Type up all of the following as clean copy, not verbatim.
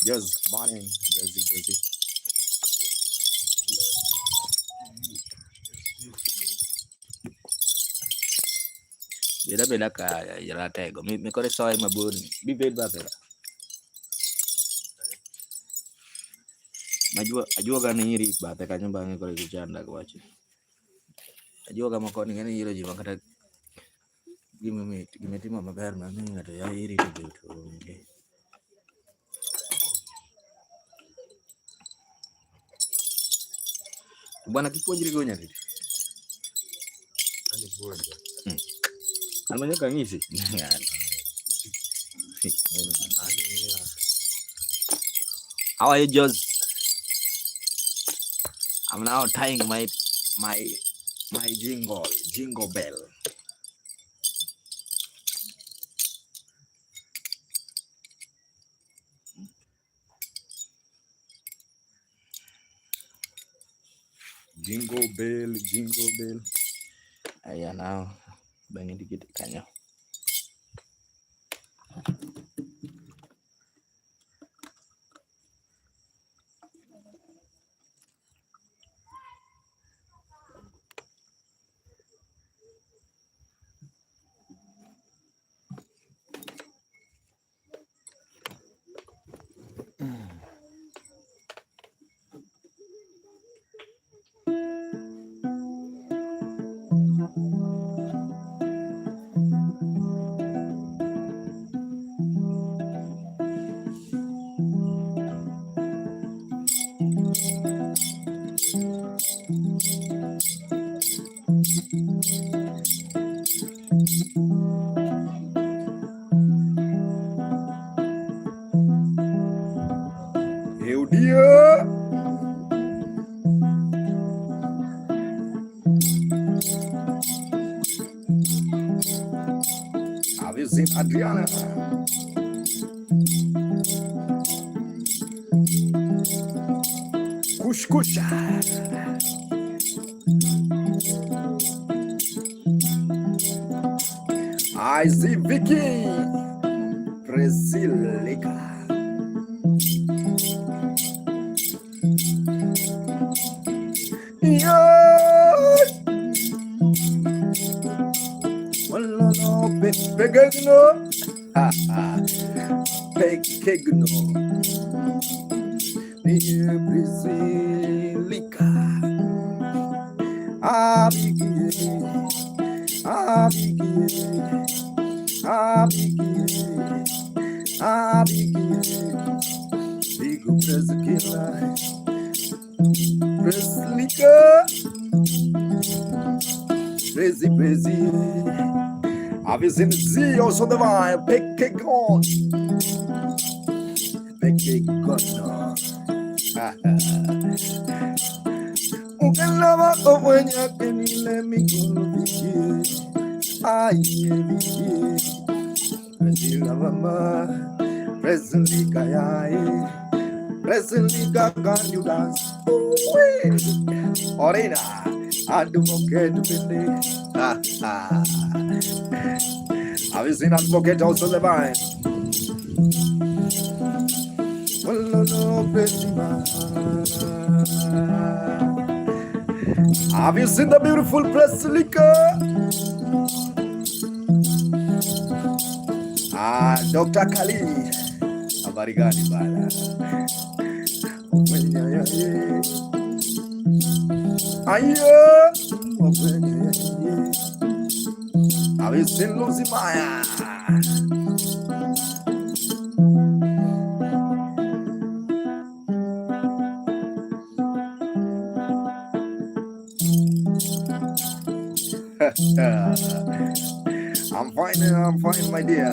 Just morning, Josie. Beda ka jala tego. Mi kore soy mabuni. Bi bed ba bela. Ajua kan nyiri ba te kanyo bangi kore kichanda kwachi. Ajua kama koni ngene yiro jima kata gimetimo maber na mimi ngato ya iri to beto. Bwana kipuonjri go nyakiti. Ani puonjo. Almanyo kangisi. How are you, Jos? I'm now tying my jingle bell. Jingle bell. Aya now, bangin dikit kanyo. Eu dia. Avizinho Adriana. Cuscucha. Aizi Vicky. Brasilica. Pegno, pegno, Brasilica, Bigo Brasilica, Brazil. Avizinho Zio so divine, Pekegon. Ungelava ovenya kenile migolo biki. Aye biki. Brazil mama, Brasilica yae. Brasilica can you dance? Orena, advocate bende. Avizinho advocate also divine. Have you seen the beautiful Brasilica? Dr. Kali. Abarigani bala. Have you seen Lucy Maya? I'm fine, my dear.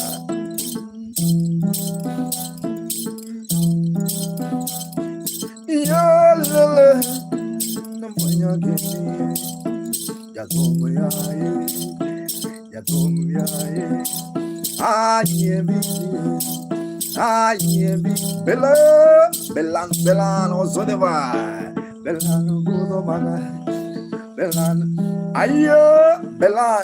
Belan, also the vibe. Belan, good man. Belan, ayo, Belan.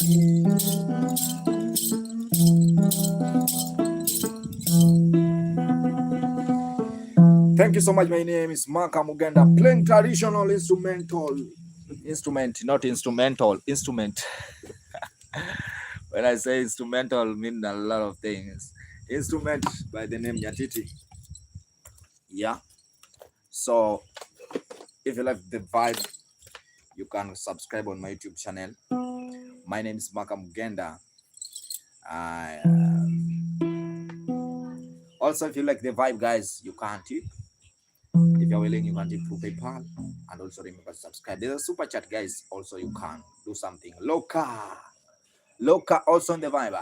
Thank you so much. My name is Makamugenda, playing traditional instrument. When I say instrumental, I mean a lot of things. Instrument by the name Nyatiti. Yeah. So if you like the vibe, you can subscribe on my YouTube channel. My name is Makamugenda. Also, if you like the vibe, guys, you can tip. If you're willing, you can tip through PayPal. And also remember to subscribe. There's a super chat, guys. Also, you can do something. Loca also on the vibe.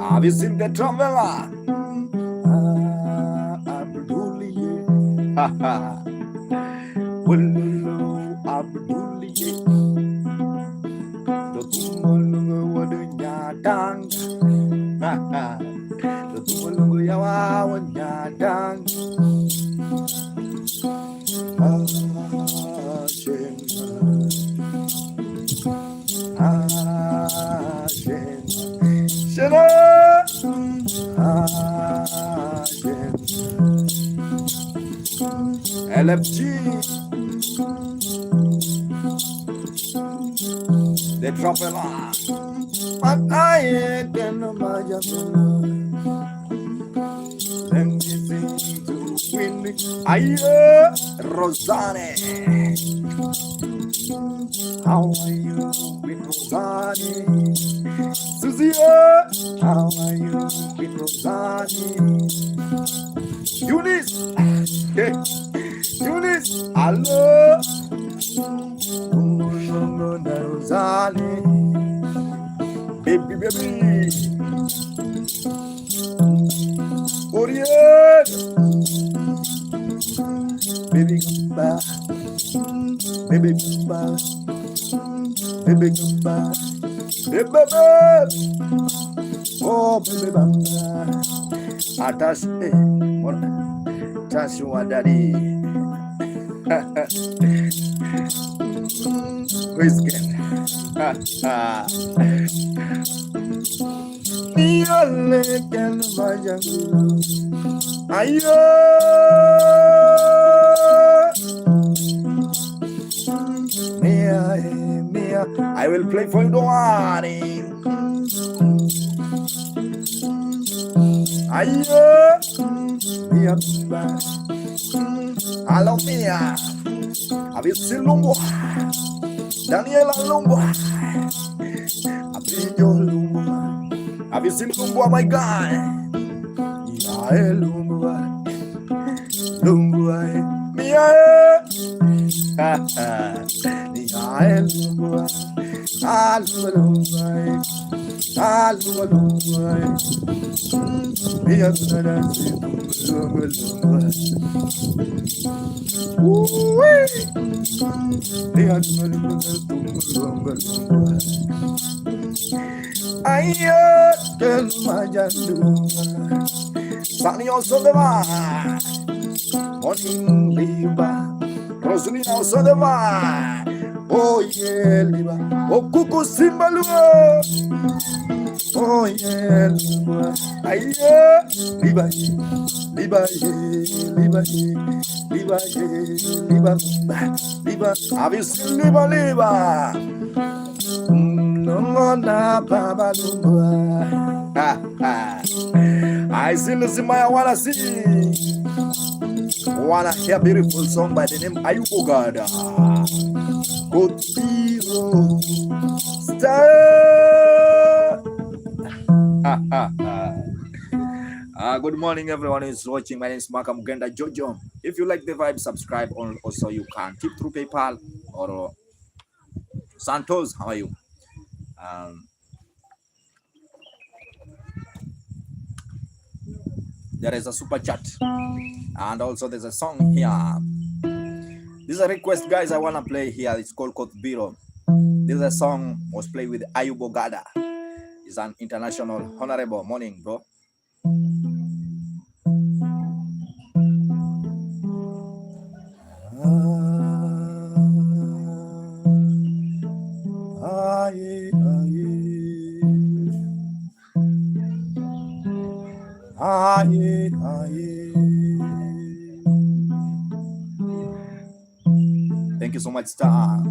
Have you seen the traveler? LFG, they drop a lot, but I can imagine. Let me sing to win. Aye, Rosane, how are you with Rosane? Susie, how are you with Rosane? Eunice, Eunice, hello. Rosane, baby, baby. Orion, baby, come back. Baby, come back. Baby, come back. Baby, baby. Oh, baby, bamba. Attach, what? Touch your daddy. Whiskey. I will play for you, don't worry. Hello, Mia. Have you seen Lumbo? Daniela Lumbo. Have you seen Lumbo, my guy? Yeah, Lumbo. Lumbo. Mia. Yeah, Lumbo. Sunny also the man. Morning Liba. Rosalina also the man. Oh yeah, Liba. Oh Kuku Simbalu. Oh yeah, Liba. Aye, Liba. Liba, Liba, Liba, Liba, Liba. Have you seen Liba, Liba? No, na Baba Lumba. I see Lucy Maya wanna sing. Wanna hear a beautiful song by the name Ayuko Gada. Good hero. Star. Good morning, everyone who's watching. My name is Makamugenda Jojo. If you like the vibe, subscribe. Also, you can tip through PayPal or Santos. How are you? There is a super chat, and also there's a song here. This is a request, guys. I wanna play here. It's called Kotbiro. This is a song was played with Ayubo Gada. He's an international honorable. Morning, bro. Thank you so much, Star.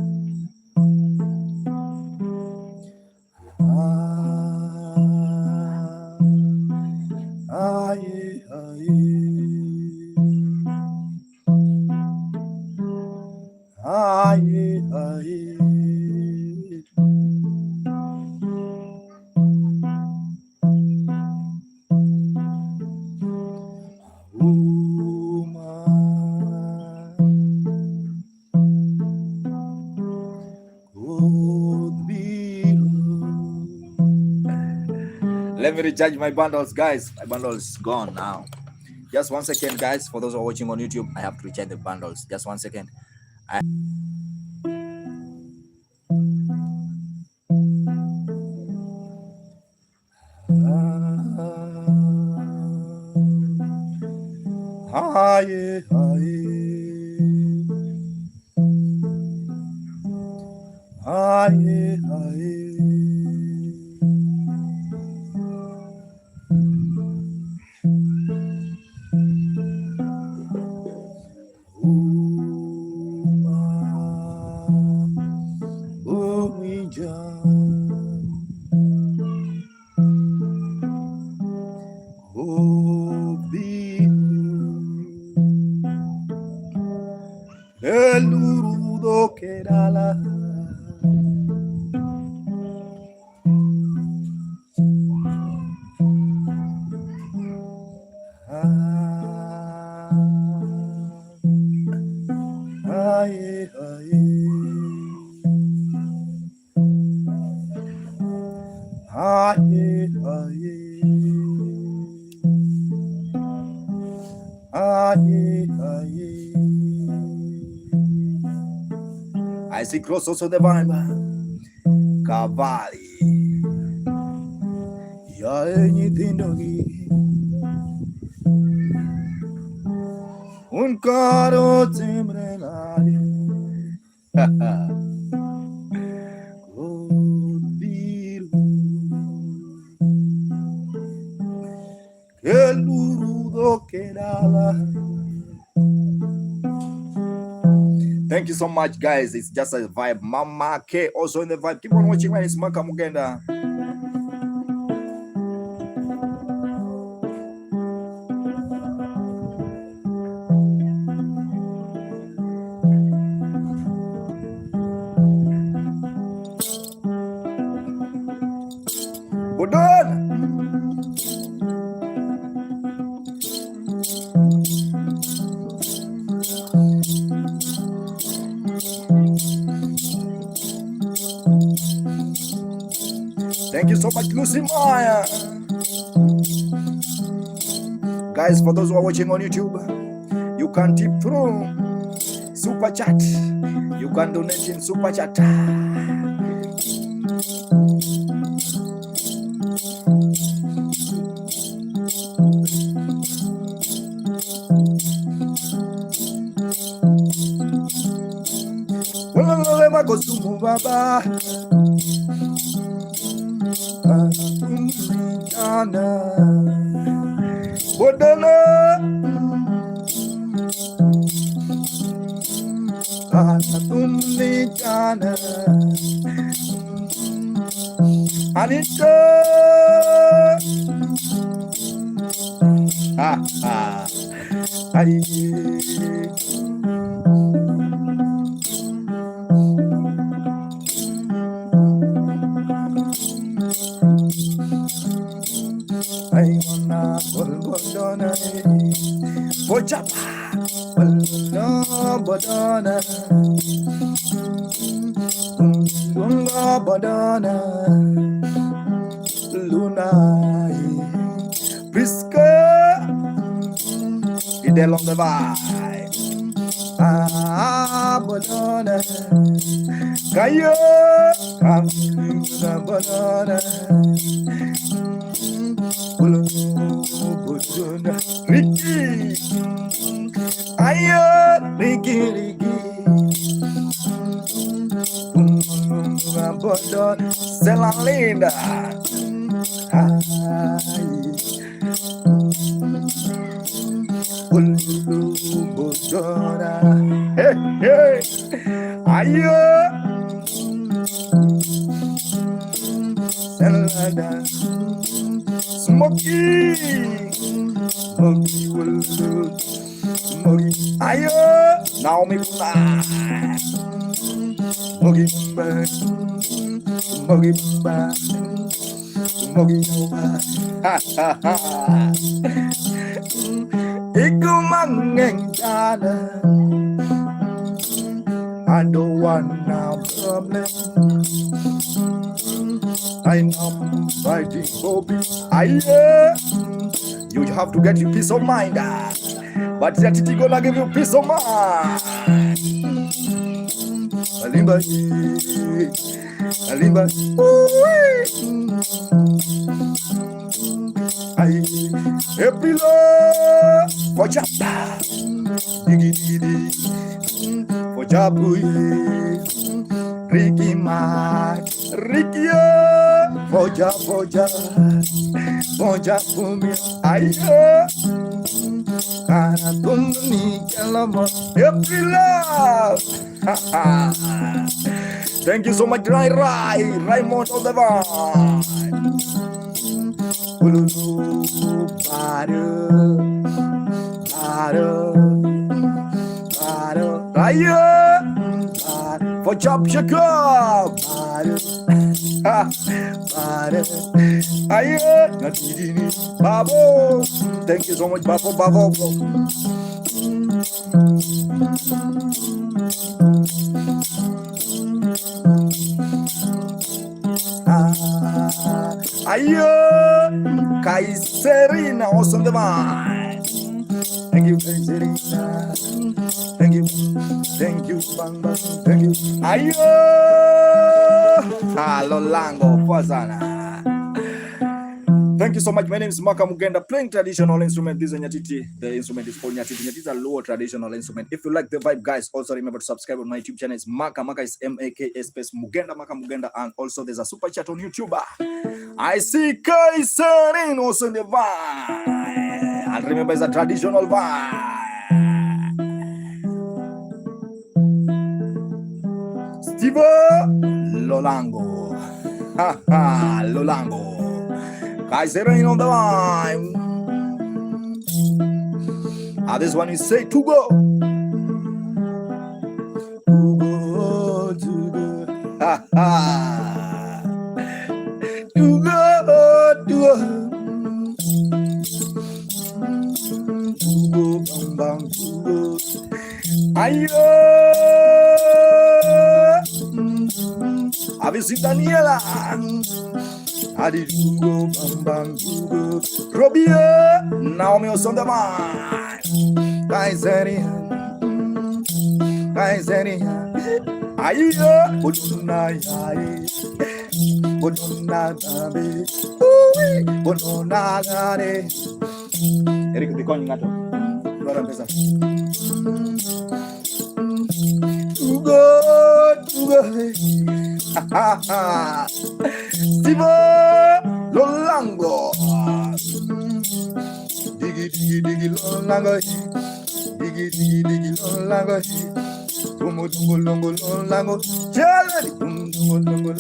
Let me recharge my bundles, guys. My bundles gone now. Just 1 second, guys. For those who are watching on YouTube, I have to recharge the bundles. Just 1 second. I see cross also the vibe. Cavalli. Ya anything doggy. Un caro tembrelare. Que lurudo que nada. Thank you so much, guys. It's just a vibe. Mama K also in the vibe. Keep on watching. It's Makamugenda. Budon. Thank you so much, Lucy Maya. Guys, for those who are watching on YouTube, you can tip through Super Chat. You can donate in Super Chat. Baba. Anita. for Japa. Badana. Badana. Luna. Briska. Idel on the vibe. Banana. Kaya. Banana. Ricky. Ayo. Ricky. Banana. Sela linda. Hey, hey, ayo, Selada, Smoky, Smoky, ayo, Naomi Pula, Smoky, Smoky, Smoky, ha ha ha. Iku mangengkana, I don't want no problem. I'm fighting for peace. You have to get your peace of mind. But Nyatiti gonna give you peace of mind. Alimba, Alimba, April for Japa, Diggy, for Jabu, Ricky Mark, Ricky, for Japoja, for Japumi, April. Thank you so much, Raymond on the vine. For Chop Shaka. Babo. Thank you so much, Babo. Ayo, Kaiserina also on the vine. Thank you, Kaiserina. Thank you, Bang Bang. Thank you. Ayo, Lolango, Fazana. Thank you so much. My name is Makamugenda, playing traditional instrument. This is Nyatiti. The instrument is called Nyatiti. Nyatiti is a lower traditional instrument. If you like the vibe, guys, also remember to subscribe on my YouTube channel. It's Maka is M-A-K-A space Mugenda, Makamugenda. And also there's a super chat on YouTube. I see Kaiserin also in the vibe. And remember, it's a traditional vibe. Steve Lolango. Lolango. Kaiserin on the line. This one is say to go. To go. To go. Bang, to go. Ayo. Have you seen Daniela? Adidugo, bang, dugo. Robia, Naomi on the mind. Kaiserin. Ayo, Boduna, Boduna, Boduna, Eric, the coin, Nato. To go. Steve Lolango. Diggy Lolango. Diggy Lolango. Lolango. Jelly.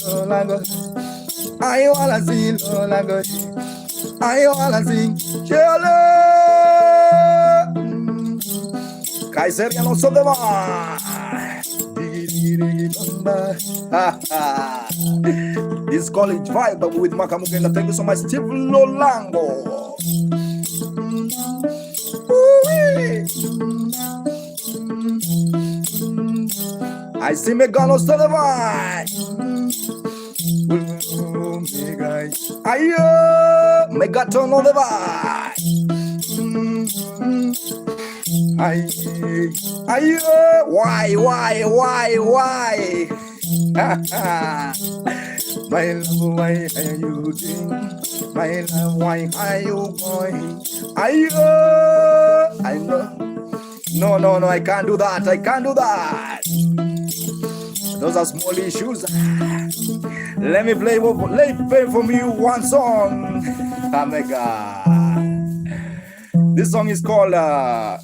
Lolango. I wanna see Lolango. I wanna sing Jelly. Kaiserian also the one. This college vibe with Makamugenda. Thank you so much, Steve Lolango. I see me gonna start the vibe. Ayo, me got turn on the vibe. Ayo, why? My love, why are you doing? My love, why are you going? Ayo, I know. No, I can't do that. Those are small issues. Let me play from you one song. Oh my God. This song is called Are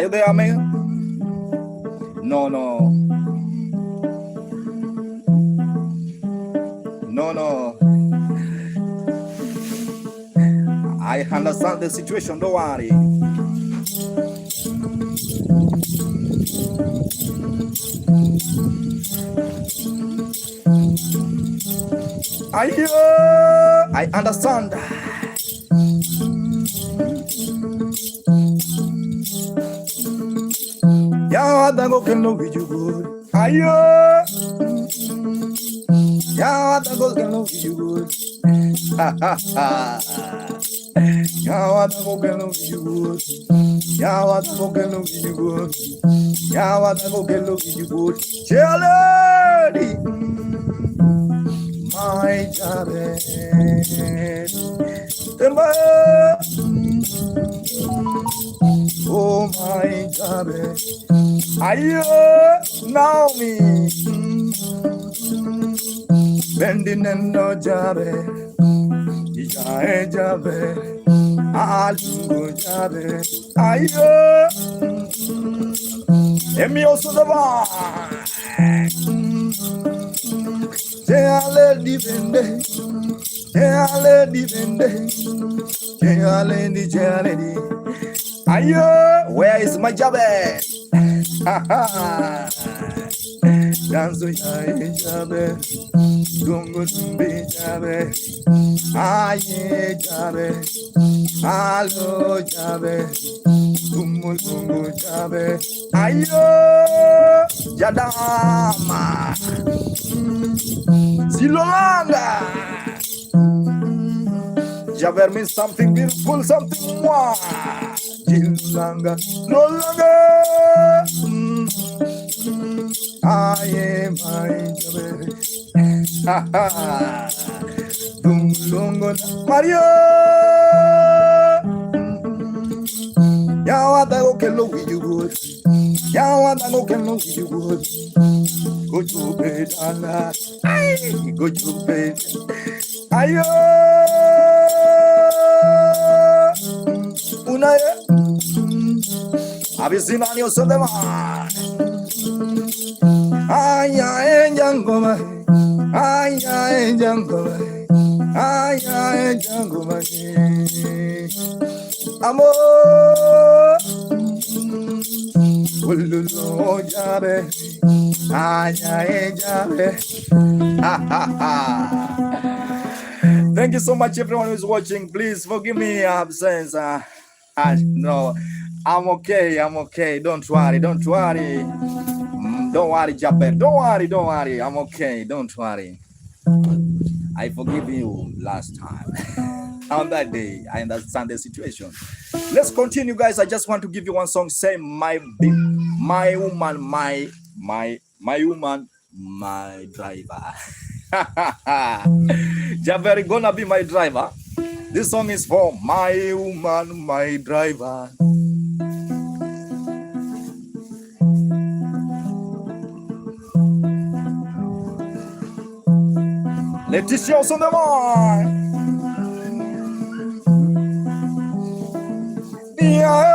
you there, man? No. I understand the situation, don't worry. I understand. Yeah, I go can love you good. Yeah, I go can love you good. Yeah, I go can love you good. Yeah, I go can love you good. Yeah, I go can love you good. Jelly, my Jabe, oh my Jabe, ayo Naomi, bending and no Jabe, Jabe, Alu Jabe, ayo, Emi also the one. Jale divende, ayo, where is my Jabe? Dance Jabe, Gungu Jabe, Aye Jabe, Alo Jabe, Gumu Jabe, ayo, Jadama, Silolanga. Jaber means something beautiful, something more. Jilanga, no longer. I am my Jaber. Dumlongo Mario. Yawata go can love you good. Yawata go can love you good. Go to bed, Anna. Go to bed. Ayo. Unaya. Abisimani Sodema. Aya enjangoma. Aya enjangoma. Aya enjangoma. Amor. Ululu Jabe. Aya Jabe. Thank you so much, everyone who's watching. Please forgive me absence. No, I'm okay. Don't worry. Don't worry, Jaber. Don't worry. I'm okay. Don't worry. I forgive you last time. On that day, I understand the situation. Let's continue, guys. I just want to give you one song. Say my woman, my woman, my driver. Jaber gonna be my driver. This song is for my woman, my driver. Letitia's on the line. Yeah.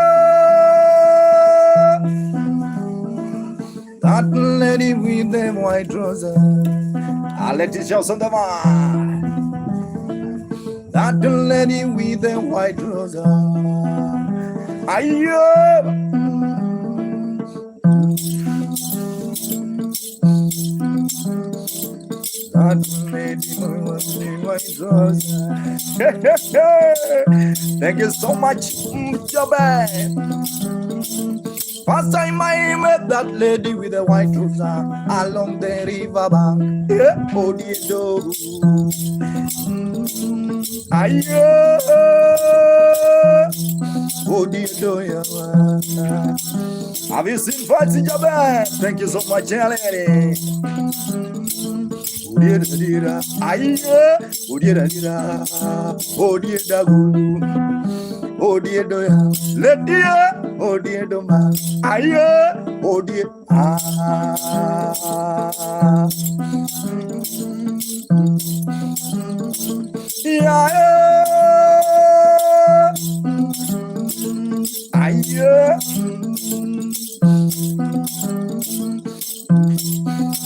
That lady with them white trousers. Letitia's on the line. That lady with the white trousers. Ayo. that lady was in white rose. Thank you so much, Jabe. First time I met that lady with a white rose along the river bank. Yeah, oh dear dog. Ayo, oh dear dog. Have you seen Fancy Japan? Thank you so much, lady. Oh dear, dear, ayo, oh dear, dear, oh dear dog. Oh dear doya, let dear, oh dear doma, aye, oh dear, yeah, aye.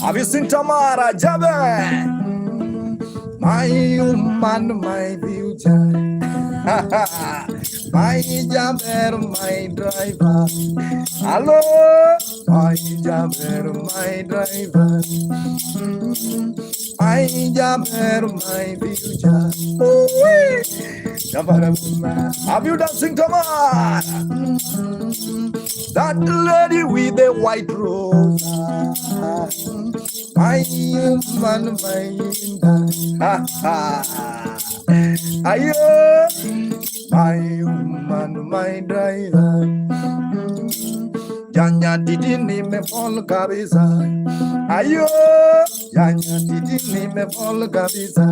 Have you seen Tamara Jabe? My woman, my future. My jabber, my driver. Hello, my jabber, my driver. My jabber, my future. Oh, have you dancing, Tamara? That lady with the white rose. My man, my ayo, my woman, my driver. Nyatiti ni me fall kabisa. Ayo, Nyatiti ni me fall kabisa.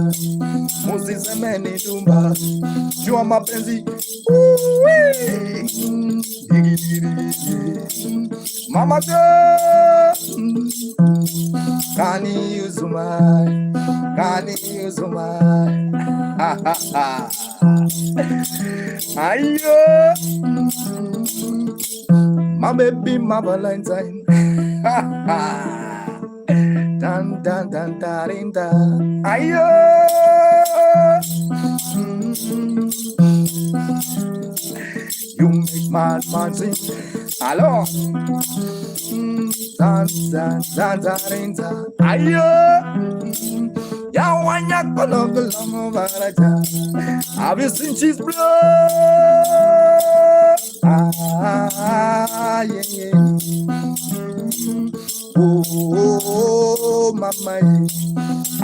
Musiseme dumba, jua mapenzi. Mama girl, can you use mine? Can you use mine? Ayo, my baby, my Valentine. Dan dan dan dan dan. Ayo. You make my man sing. Hello. Dan dan dan dan dan. Ayo. Ya wanya kono kono baraja. Have you seen she's blood? Ah yeah yeah. Oh mama.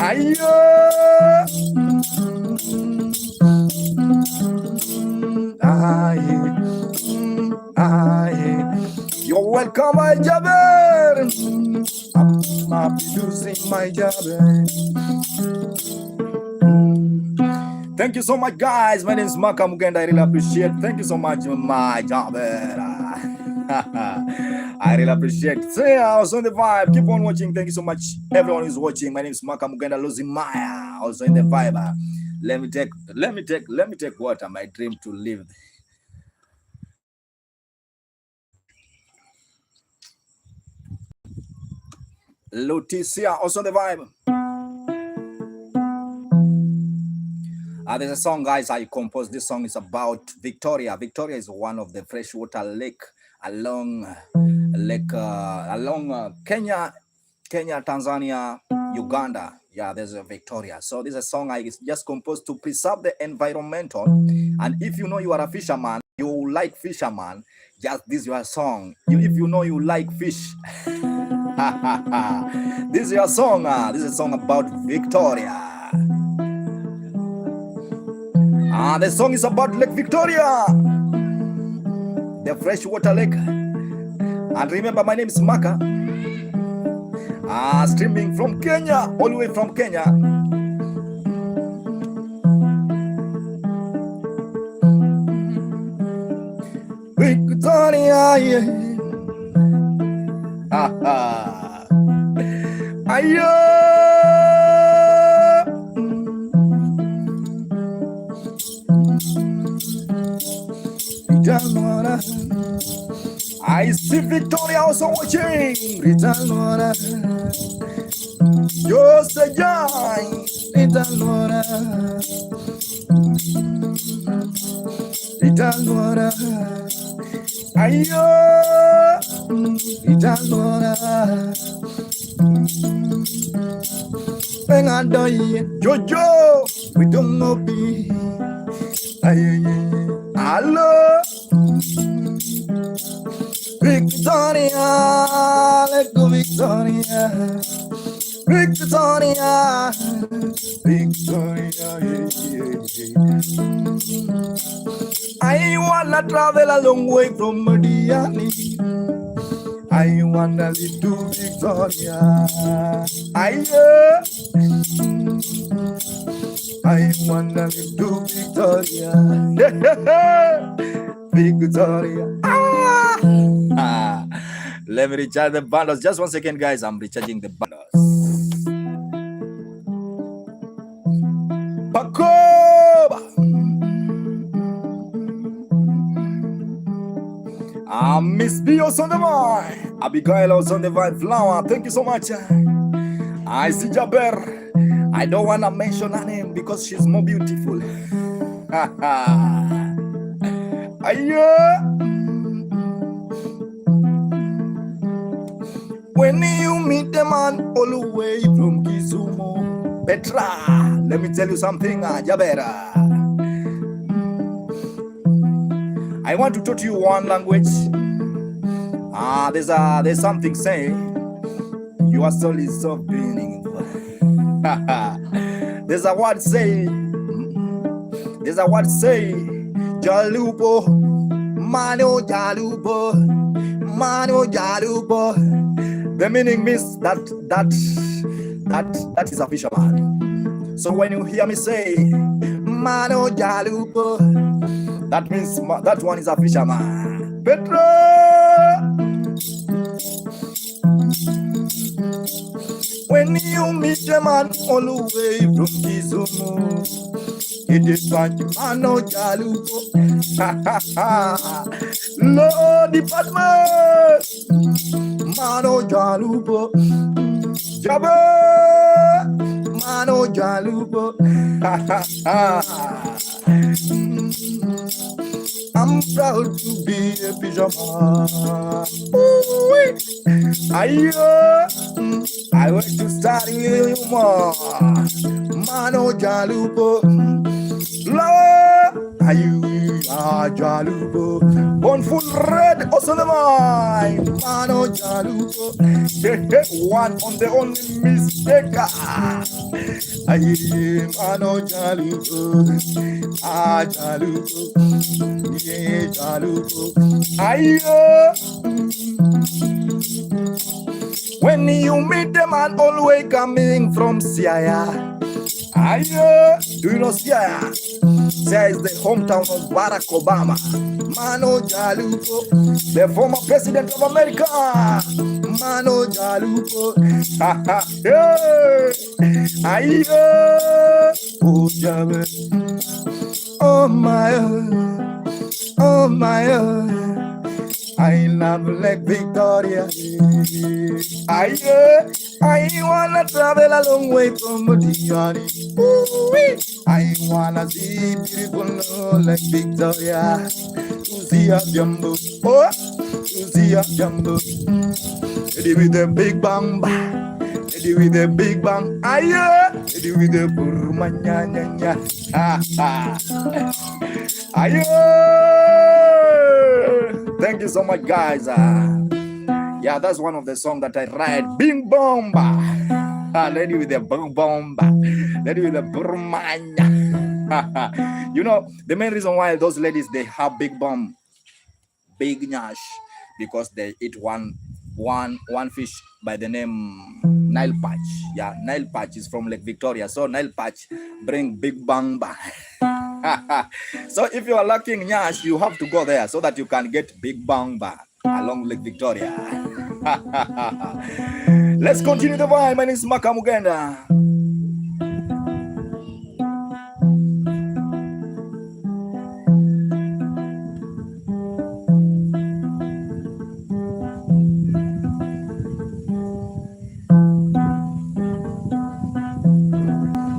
Ayo. Ah yeah. Ah yeah. You're welcome, my jabber. I'm producing my jabber. Thank you so much, guys. My name is Makamugenda. I really appreciate. Thank you so much, my jabber. I really appreciate. Say, I was on the vibe. Keep on watching. Thank you so much, everyone who's watching. My name is Makamugenda Lozimaya. Also in the vibe. Let me take water. My dream to live. Leticia, also on the vibe. There's a song, guys, I composed. This song is about Victoria. Victoria is one of the freshwater lake along Kenya, Tanzania, Uganda. Yeah, there's a Victoria. So this is a song I just composed to preserve the environmental. And if you know you are a fisherman, you like fisherman, just this is your song. If you know you like fish, this is your song. This is a song about Victoria. The song is about Lake Victoria, the freshwater lake. And remember, my name is Maka. Streaming from Kenya, all the way from Kenya. Victoria, yeah. Ayo. I see Victoria also watching. Ritalora, you're the giant. Ritalora, Ritalora, ayo, Ritalora, Jojo, we don't know be. Hello, Victoria, let's go, Victoria, Victoria, Victoria. I wanna travel a long way from Madiani. I wanna live to Victoria. I wanna live to Victoria. Victoria. Let me recharge the bundles. Just 1 second, guys. I'm recharging the bundles. Pakoba. Miss B also on the vine. Abigail also on the vine. Flower. Thank you so much. I see Jaber. I don't want to mention her name because she's more beautiful. When you meet the man all the way from Kisumu, Petra, let me tell you something, Jabera. I want to teach you one language. There's something saying, your soul is so meaningful. There's a word say, Jalupo, Mano Jalupo, Mano Jalupo. The meaning means that is a fisherman. So when you hear me say, Mano Jalupo, that means that one is a fisherman. Petra! When you meet a man all the way from Kisumu, it is like Mano Jalupo. Lord Department, Mano Jalupo, Jabba, Mano Jalupo. I'm proud to be a fisherman. I want to study you more. Mano Jalupo. Jalupo. One full red, also the mine. Mano Jalupo. One on the only mistake. Mano Jalupo. Jalupo. Yeah, Jalupo. When you meet the man always coming from Siaya. Do you know Siaya? Siaya is the hometown of Barack Obama. Mano Jalupo, the former president of America. Mano Jalupo. Oh my, oh my, I love Lake Victoria. I wanna travel a long way from Modiani. I wanna see beautiful Lake Victoria. To see a jumbo, oh, to see a jumbo. Ready with the big bang, ready with the big bang. Ready with the burmanya. Thank you so much, guys. Yeah, that's one of the songs that I write. Bing bomba. Lady with the boom bomba. Lady with the burmanya. You know, the main reason why those ladies, they have big bum, big nyash, because they eat one fish by the name Nile Patch. Yeah, Nile Patch is from Lake Victoria. So Nile Patch bring big bamba. So if you are lacking nyash, you have to go there so that you can get big bamba along Lake Victoria. Let's continue the vibe. My name is Makamugenda.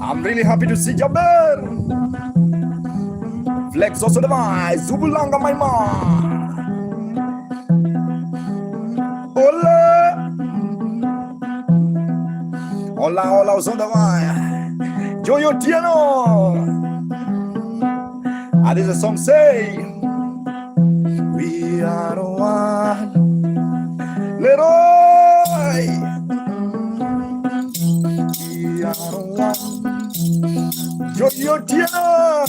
I'm really happy to see Jaber. Flex also the vibe. Zubulanga my man. All Hola, hola, who's on the line? Joyo Tiano. And this is a song say, we are one. Leroy. We are one. Joyo Tiano.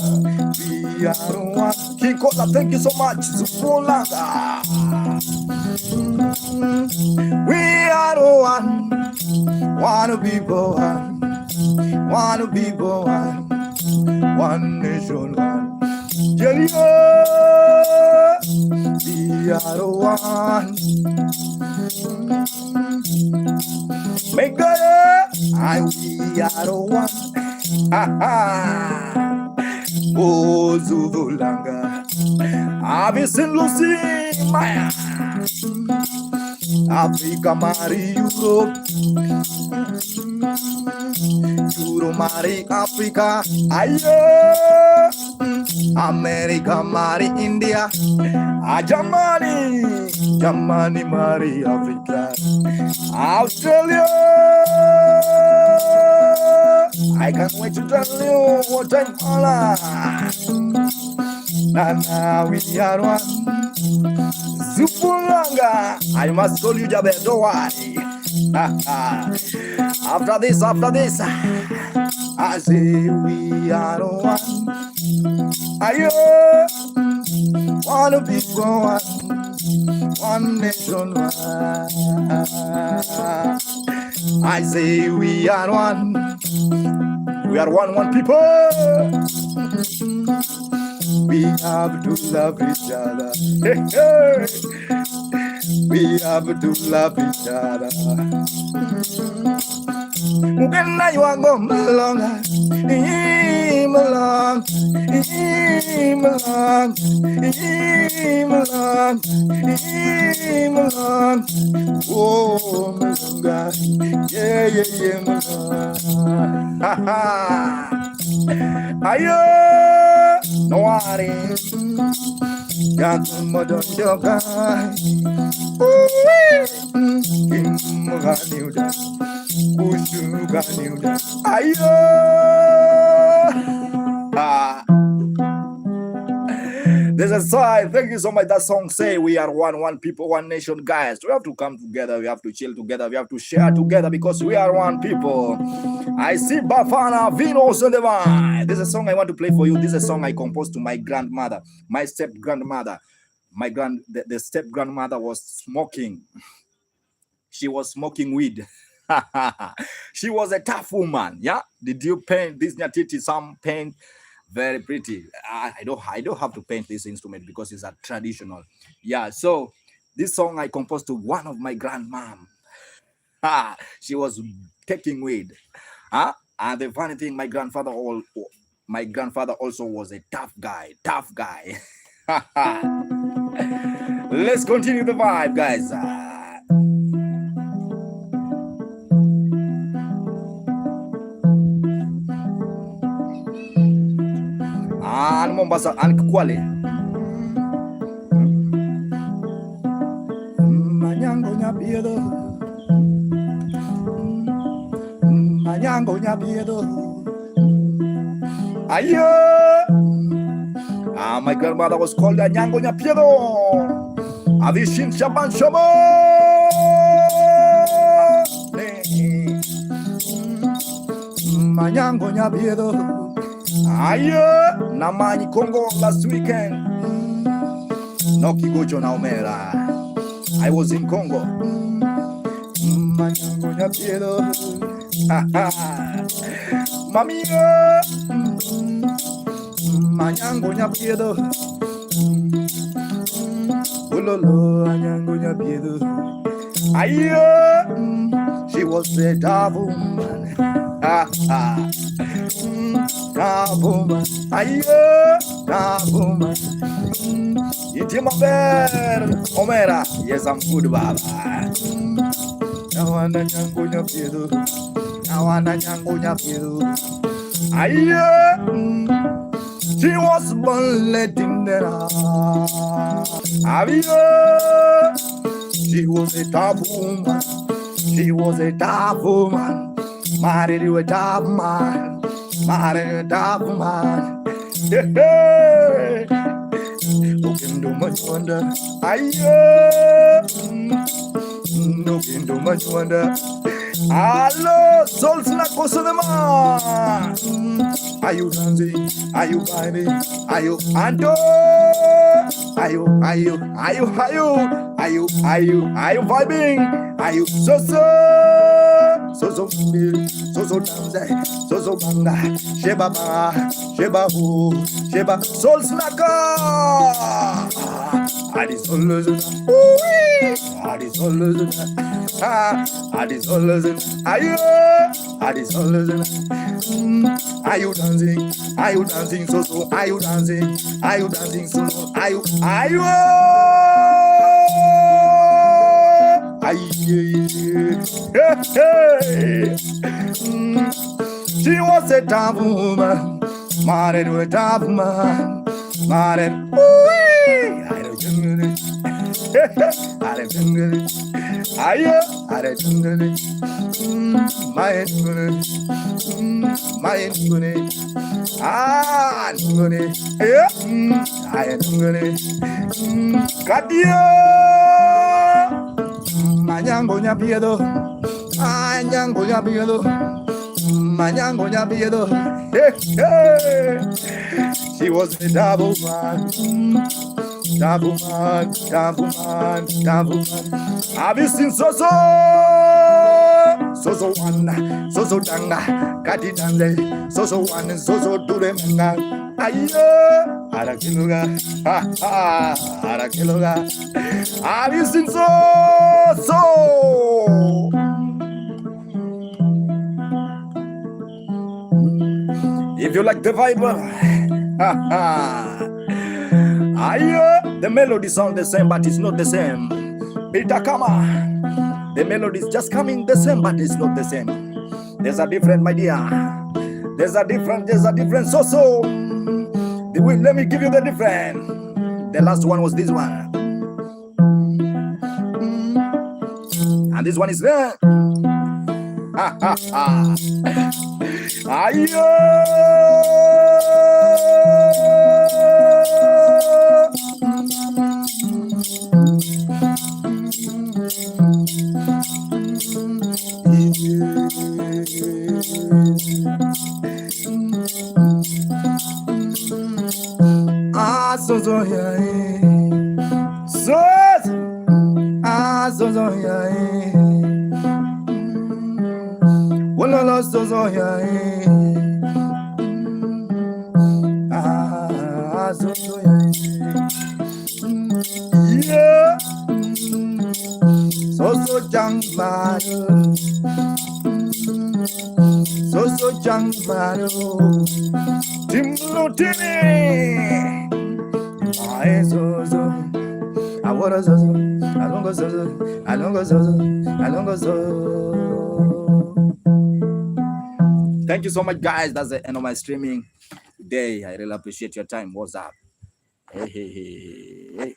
We are one. King Kola, thank you so much. Zupolanga. We are one. Wanna be born. Wanna be born. One nation, one. Jelio, we are one. Make it, we are one. Ha ha. Oh, Zuvulanga. I've seen Lucy, Maya. Africa, Mari, Europe. Euro, Mari, Africa. Ayo. America, Mari, India. Germany, Mari, Africa. Australia. I can't wait to tell you what I'm all. Now we are one. Zupulanga. I must call you Jabe, don't worry. After this, I say we are one. I wanna be one. One nation, one. I say we are one. We are one people. We have to love each other. Hey, hey. We have to love each other. Mugenda yuango malonga, malong, oh malonga, yeah, malong. Ha ha. Ayo, no worry. Gantung modon joga. Kimugani udah. Ayo. There's a song. Thank you so much. That song say we are one people, one nation, guys. We have to come together. We have to chill together. We have to share together because we are one people. I see Bafana Vinos on the line. This is a song I want to play for you. This is a song I composed to my grandmother, my step grandmother. The step grandmother was smoking. She was smoking weed. She was a tough woman. Yeah. Did you paint this Nyatiti? Some paint very pretty. I don't have to paint this instrument because it's a traditional. Yeah. So this song I composed to one of my grandmom. She was taking weed. And the funny thing, my grandfather also was a tough guy. Let's continue the vibe, guys. Mombasa and Kwale. Manyango nyapiedo. Ayo. My grandmother was called Nyango Nyapiedo. Avishin Shaban Shabo. Manyango Nyapiedo. Ayo. Namani Congo last weekend. Noki Gojo Naomera. I was in Congo. Manyango Nyapiedo. Mami. Manyango Nyapiedo. Ulolo Manyango Nyapiedo. Ayo. She was a tough woman. Tough woman. Ayo. Tough woman. Itimaber Omera. Yes, I'm good, Baba. Nawana Nyango Nyapiedo. Ayo. She was born letting there. Ayo. She was a tough woman. Mare you a top man. Mare a top man. Hey. Looking too much wonder. Aye. Looking too much wonder. Hello, souls na cosa de man. Are you dancing? Are you vibing? Are you ando? Are you vibing? Are you so dance, so banga, sheba ba, sheba ho, sheba soul snacker. Adi solos, adi solos, adi solos, adi solos. Are you dancing? Are you dancing so? Are you dancing? Are you dancing so? Are you? Hey. She was a tough woman, married to a tough man, married. I Mañango ya pierdo, mañango ya pierdo, mañango ya pierdo. She was a double man, double man, double man, double man. Have you seen Soso? Soso one, Soso tanga, kati tanze, Soso one, Soso ture manga. Ayo, arakiluga, arakiluga. Have you seen Soso? If you like the vibe, the melody sound the same, but it's not the same. Bitakama, the melody is just coming the same, but it's not the same. There's a different, my dear. There's a different. So. Let me give you the different. The last one was this one, and this one is there. Yeah. So jang baro, so jang baro, timlutini, my so, I wanna so, I don't go so, I don't go so, I don't go so. Thank you so much, guys. That's the end of my streaming today. I really appreciate your time. What's up? Hey.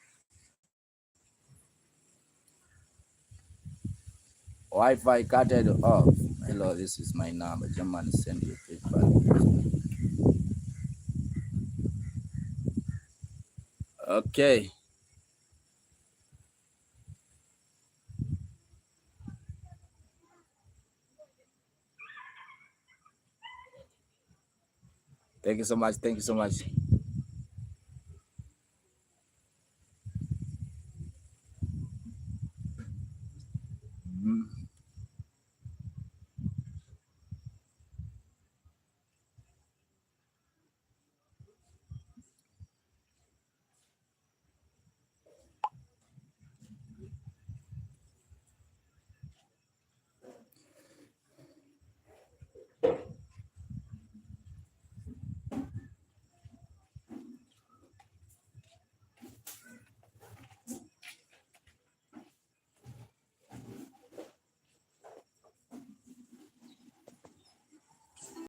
Wi-Fi cutted off. Hello, this is my number. German, send you PayPal. Okay. Thank you so much. Thank you so much.